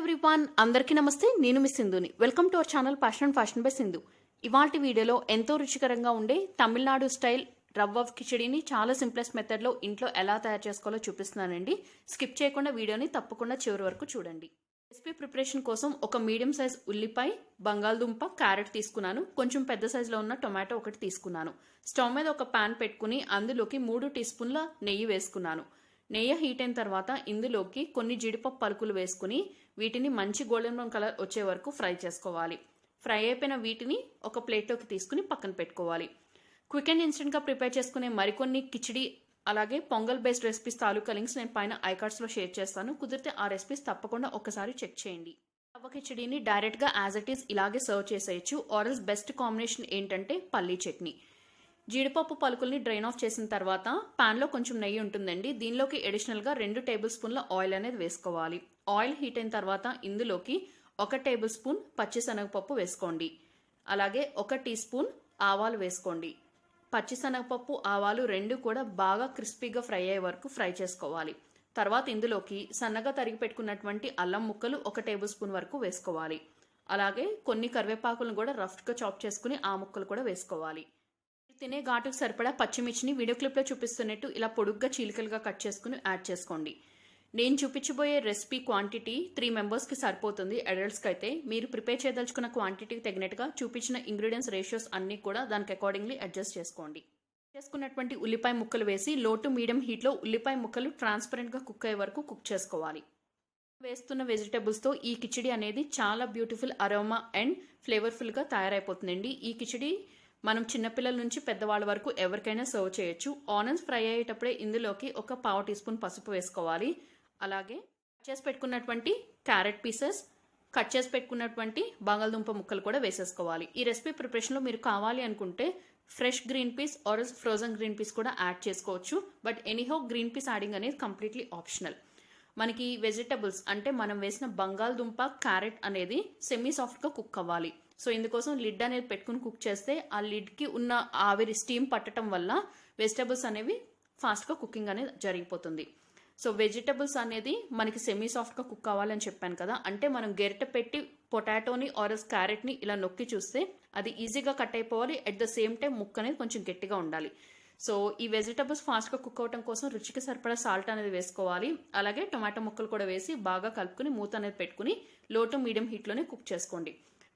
Everyone, అందరికీ నమస్తే. నేను మీ సింధుని. Welcome to our channel passion and fashion by Sindhu. ఇవాల్టి వీడియోలో ఎంతో రుచికరంగా ఉండే తమిళనాడు స్టైల్ రవ్వ కిచడీని చాలా సింప్లెస్ట్ మెథడ్లో ఇంట్లో ఎలా తయారు చేసుకోవాలో చూపిస్తున్నానండి. స్కిప్ చేయకుండా వీడియోని తప్పకుండా చివరి వరకు చూడండి. రెసిపీ ప్రిపరేషన్ కోసం ఒక మీడియం సైజ్ ఉల్లిపాయ, బంగాళదుంప, క్యారెట్ తీసుకున్నాను. కొంచెం పెద్ద సైజులో ఉన్న టొమాటో ఒకటి తీసుకున్నాను. స్టవ్ మీద ఒక పాన్ పెట్టుకుని అందులోకి 3 టీ స్పూన్ల నెయ్యి వేసుకున్నాను. నెయ్యి హీట్ అయిన తర్వాత ఇందులోకి కొన్ని జీడిపప్పు పలుకులు వేసుకుని వీటిని మంచి గోల్డెన్ బ్రౌన్ కలర్ వచ్చే వరకు ఫ్రై చేసుకోవాలి. ఫ్రై అయిపోయిన వీటిని ఒక ప్లేట్లోకి తీసుకుని పక్కన పెట్టుకోవాలి. క్విక్ అండ్ ఇన్స్టెంట్గా ప్రిపేర్ చేసుకునే మరికొన్ని కిచిడి అలాగే పొంగల్ బేస్డ్ రెసిపీస్ తాలూకా లింక్స్ నేను పైన ఐకార్డ్స్లో షేర్ చేస్తాను. కుదిరితే ఆ రెసిపీస్ తప్పకుండా ఒకసారి చెక్ చేయండి. రవ్వ కిచడీని డైరెక్ట్గా యాజ్ ఇట్ ఈస్ ఇలాగే సర్వ్ చేసేయచ్చు. ఆర్ఎల్స్ బెస్ట్ కాంబినేషన్ ఏంటంటే పల్లీ చట్నీ. జీడిపప్పు పలుకుల్ని డ్రైన్ ఆఫ్ చేసిన తర్వాత పాన్లో కొంచెం నెయ్యి ఉంటుందండి. దీనిలోకి అడిషనల్గా 2 టేబుల్ స్పూన్ల ఆయిల్ అనేది వేసుకోవాలి. ఆయిల్ హీట్ అయిన తర్వాత ఇందులోకి 1 టేబుల్ స్పూన్ పచ్చిశనగపప్పు వేసుకోండి. అలాగే 1 టీ స్పూన్ ఆవాలు వేసుకోండి. పచ్చిశనగపప్పు, ఆవాలు రెండు కూడా బాగా క్రిస్పీగా ఫ్రై అయ్యే వరకు ఫ్రై చేసుకోవాలి. తర్వాత ఇందులోకి సన్నగా తరిగి పెట్టుకున్నటువంటి అల్లం ముక్కలు 1 టేబుల్ స్పూన్ వరకు వేసుకోవాలి. అలాగే కొన్ని కరివేపాకులను కూడా రఫ్గా చాప్ చేసుకుని ఆ ముక్కలు కూడా వేసుకోవాలి. తినే ఘాటుకు సరిపడా పచ్చిమిర్చిని వీడియో క్లిప్లో చూపిస్తున్నట్టు ఇలా పొడుగ్గా చీలికలుగా కట్ చేసుకుని యాడ్ చేసుకోండి. నేను చూపించబోయే రెసిపీ క్వాంటిటీ 3 మెంబర్స్కి సరిపోతుంది. అడల్ట్స్కి అయితే మీరు ప్రిపేర్ చేయదలుచుకున్న క్వాంటిటీకి తగినట్టుగా చూపించిన ఇంగ్రీడియంట్స్ రేషియోస్ అన్నీ కూడా దానికి అకార్డింగ్లీ అడ్జస్ట్ చేసుకోండి. చేసుకున్నటువంటి ఉల్లిపాయ ముక్కలు వేసి లో టు మీడియం హీట్లో ఉల్లిపాయ ముక్కలు ట్రాన్స్పరెంట్గా కుక్ అయ్యే వరకు కుక్ చేసుకోవాలి. వేస్తున్న వెజిటేబుల్స్తో ఈ కిచిడి అనేది చాలా బ్యూటిఫుల్ అరోమా అండ్ ఫ్లేవర్ఫుల్గా తయారైపోతుందండి. ఈ కిచిడి మనం చిన్నపిల్లల నుంచి పెద్దవాళ్ళ వరకు ఎవరికైనా సర్వ్ చేయొచ్చు. ఆనియన్స్ ఫ్రై అయ్యేటప్పుడే ఇందులోకి 1/4 టీ స్పూన్ పసుపు వేసుకోవాలి. అలాగే కట్ చేసి పెట్టుకున్నటువంటి క్యారెట్ పీసెస్, కట్ చేసి పెట్టుకున్నటువంటి బంగాళదుంప ముక్కలు కూడా వేసేసుకోవాలి. ఈ రెసిపీ ప్రిపరేషన్లో మీరు కావాలి అనుకుంటే fresh green peas or frozen green peas కూడా యాడ్ చేసుకోవచ్చు. But anyhow green peas adding అనేది కంప్లీట్లీ ఆప్షనల్. మనకి వెజిటబుల్స్ అంటే మనం వేసిన బంగాళదుంప, క్యారెట్ అనేది సెమీ సాఫ్ట్గా కుక్ అవ్వాలి. సో ఇందుకోసం లిడ్ అనేది పెట్టుకుని కుక్ చేస్తే ఆ లిడ్కి ఉన్న ఆవిరి స్టీమ్ పట్టడం వల్ల వెజిటబుల్స్ అనేవి ఫాస్ట్గా కుకింగ్ అనేది జరిగిపోతుంది. సో వెజిటబుల్స్ అనేది మనకి సెమీ సాఫ్ట్గా కుక్ అవ్వాలని చెప్పాను కదా, అంటే మనం గెరిట పెట్టి పొటాటోని ఆర్ఎస్ క్యారెట్ని ఇలా నొక్కి చూస్తే అది ఈజీగా కట్ అయిపోవాలి. అట్ ద సేమ్ టైం ముక్క అనేది కొంచెం గట్టిగా ఉండాలి. సో ఈ వెజిటబుల్స్ ఫాస్ట్గా కుక్ అవడం కోసం రుచికి సరిపడా సాల్ట్ అనేది వేసుకోవాలి. అలాగే టొమాటో ముక్కలు కూడా వేసి బాగా కలుపుకుని మూత అనేది పెట్టుకుని లో టు మీడియం హీట్లోనే కుక్ చేసుకోండి.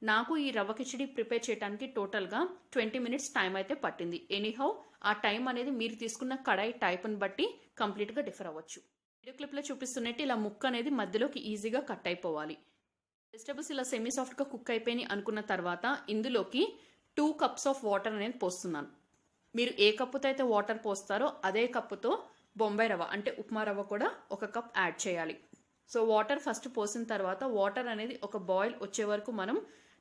నాకు ఈ రవ్వ కిచడీ ప్రిపేర్ చేయడానికి టోటల్గా 20 మినిట్స్ టైం అయితే పట్టింది. ఎనీహౌ ఆ టైం అనేది మీరు తీసుకున్న కడాయి టైప్ని బట్టి కంప్లీట్గా డిఫర్ అవ్వచ్చు. వీడియో క్లిప్లో చూపిస్తున్నట్టు ఇలా ముక్క అనేది మధ్యలోకి ఈజీగా కట్ అయిపోవాలి. వెజిటబుల్స్ ఇలా సెమీ సాఫ్ట్గా కుక్ అయిపోయి అనుకున్న తర్వాత ఇందులోకి 2 కప్స్ ఆఫ్ వాటర్ అనేది పోస్తున్నాను. మీరు ఏ కప్పుతో అయితే వాటర్ పోస్తారో అదే కప్పుతో బొంబాయి రవ్వ అంటే ఉప్మా రవ్వ కూడా 1 కప్ యాడ్ చేయాలి. సో వాటర్ ఫస్ట్ పోసిన తర్వాత వాటర్ అనేది ఒక బాయిల్ వచ్చే వరకు మనం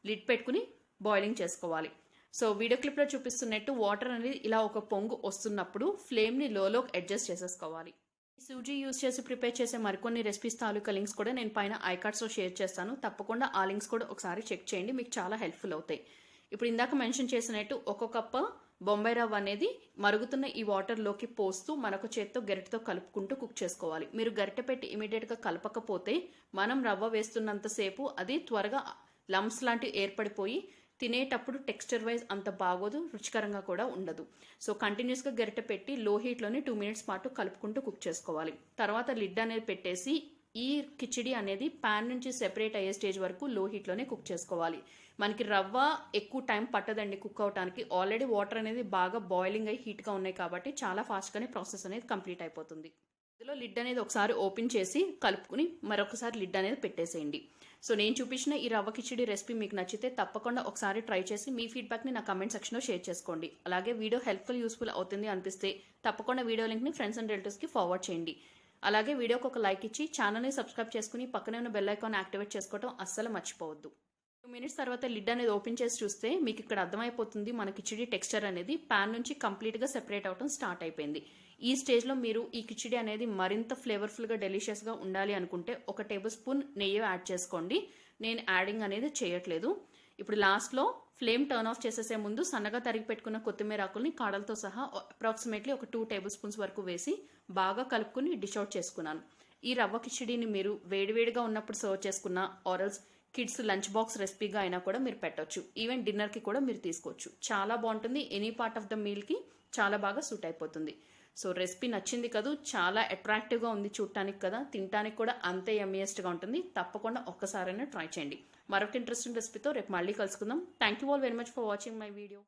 లిడ్ పెట్టుకుని బాయిలింగ్ చేసుకోవాలి. సో వీడియో క్లిప్లో చూపిస్తున్నట్టు వాటర్ అనేది ఇలా ఒక పొంగు వస్తున్నప్పుడు ఫ్లేమ్ని లోలోకి అడ్జస్ట్ చేసేసుకోవాలి. సూజీ యూజ్ చేసి ప్రిపేర్ చేసే మరికొన్ని రెసిపీస్ తాలూకా లింక్స్ కూడా నేను పైన ఐకార్డ్స్లో షేర్ చేస్తాను. తప్పకుండా ఆ లింక్స్ కూడా ఒకసారి చెక్ చేయండి, మీకు చాలా హెల్ప్ఫుల్ అవుతాయి. ఇప్పుడు ఇందాక మెన్షన్ చేసినట్టు 1 కప్ బొంబాయి రవ్వ అనేది మరుగుతున్న ఈ వాటర్లోకి పోస్తూ మరొక చేత్తో గరిటెతో కలుపుకుంటూ కుక్ చేసుకోవాలి. మీరు గరిటె పెట్టి ఇమీడియట్గా కలపకపోతే మనం రవ్వ వేస్తున్నంతసేపు అది త్వరగా లమ్స్ లాంటివి ఏర్పడిపోయి తినేటప్పుడు టెక్స్చర్ వైజ్ అంత బాగోదు, రుచికరంగా కూడా ఉండదు. సో కంటిన్యూస్గా గరిటె పెట్టి లో హీట్లోని 2 మినిట్స్ పాటు కలుపుకుంటూ కుక్ చేసుకోవాలి. తర్వాత లిడ్ అనేది పెట్టేసి ఈ కిచిడి అనేది ప్యాన్ నుంచి సెపరేట్ అయ్యే స్టేజ్ వరకు లో హీట్లోనే కుక్ చేసుకోవాలి. మనకి రవ్వ ఎక్కువ టైం పట్టదండి కుక్ అవడానికి. ఆల్రెడీ వాటర్ అనేది బాగా బాయిలింగ్ అయ్యి హీట్గా ఉన్నాయి కాబట్టి చాలా ఫాస్ట్గానే ప్రాసెస్ అనేది కంప్లీట్ అయిపోతుంది. ఇందులో లిడ్ అనేది ఒకసారి ఓపెన్ చేసి కలుపుకుని మరొకసారి లిడ్ అనేది పెట్టేసేయండి. సో నేను చూపించిన ఈ రవ్వ కిచిడి రెసిపీ మీకు నచ్చితే తప్పకుండా ఒకసారి ట్రై చేసి మీ ఫీడ్బ్యాక్ని నా కమెంట్ సెక్షన్లో షేర్ చేసుకోండి. అలాగే వీడియో హెల్ప్ఫుల్ యూస్ఫుల్ అవుతుంది అనిపిస్తే తప్పకుండా వీడియో లింక్ని ఫ్రెండ్స్ అండ్ రిలేటివ్స్కి ఫార్వర్డ్ చేయండి. అలాగే వీడియోకి ఒక లైక్ ఇచ్చి ఛానల్ని సబ్స్క్రైబ్ చేసుకుని పక్కనే ఉన్న బెల్ ఐకాన్ యాక్టివేట్ చేసుకోవడం అస్సలు మర్చిపోవద్దు. 2 మినిట్స్ తర్వాత లిడ్ అనేది ఓపెన్ చేసి చూస్తే మీకు ఇక్కడ అర్థమైపోతుంది మన కిచిడి టెక్స్చర్ అనేది ప్యాన్ నుంచి కంప్లీట్గా సెపరేట్ అవడం స్టార్ట్ అయిపోయింది. ఈ స్టేజ్లో మీరు ఈ కిచిడి అనేది మరింత ఫ్లేవర్ఫుల్గా డెలిషియస్గా ఉండాలి అనుకుంటే 1 టేబుల్ స్పూన్ నెయ్యి యాడ్ చేసుకోండి. నేను యాడింగ్ అనేది చేయట్లేదు. ఇప్పుడు లాస్ట్లో ఫ్లేమ్ టర్న్ ఆఫ్ చేసేసే ముందు సన్నగా తరిగి పెట్టుకున్న కొత్తిమీర ఆకుల్ని కాడలతో సహా అప్రాక్సిమేట్లీ ఒక 2 టేబుల్ స్పూన్స్ వరకు వేసి బాగా కలుపుకుని డిష్ అవుట్ చేసుకున్నాను. ఈ రవ్వ కిచిడీని మీరు వేడివేడిగా ఉన్నప్పుడు సర్వ్ చేసుకున్న ఆరల్స్ కిడ్స్ లంచ్ బాక్స్ రెసిపీగా అయినా కూడా మీరు పెట్టొచ్చు. ఈవెన్ డిన్నర్కి కూడా మీరు తీసుకోవచ్చు. చాలా బాగుంటుంది. ఎనీ పార్ట్ ఆఫ్ ద మీల్కి చాలా బాగా సూట్ అయిపోతుంది. సో రెసిపీ నచ్చింది కదా, చాలా అట్రాక్టివ్గా ఉంది చూడటానికి కదా, తినడానికి కూడా అంతే యమ్మీయెస్ట్గా ఉంటుంది. తప్పకుండా ఒక్కసారైనా ట్రై చేయండి. మరొక ఇంట్రెస్టింగ్ రెసిపీతో రేపు మళ్ళీ కలుసుకుందాం. Thank you all very much for watching my video.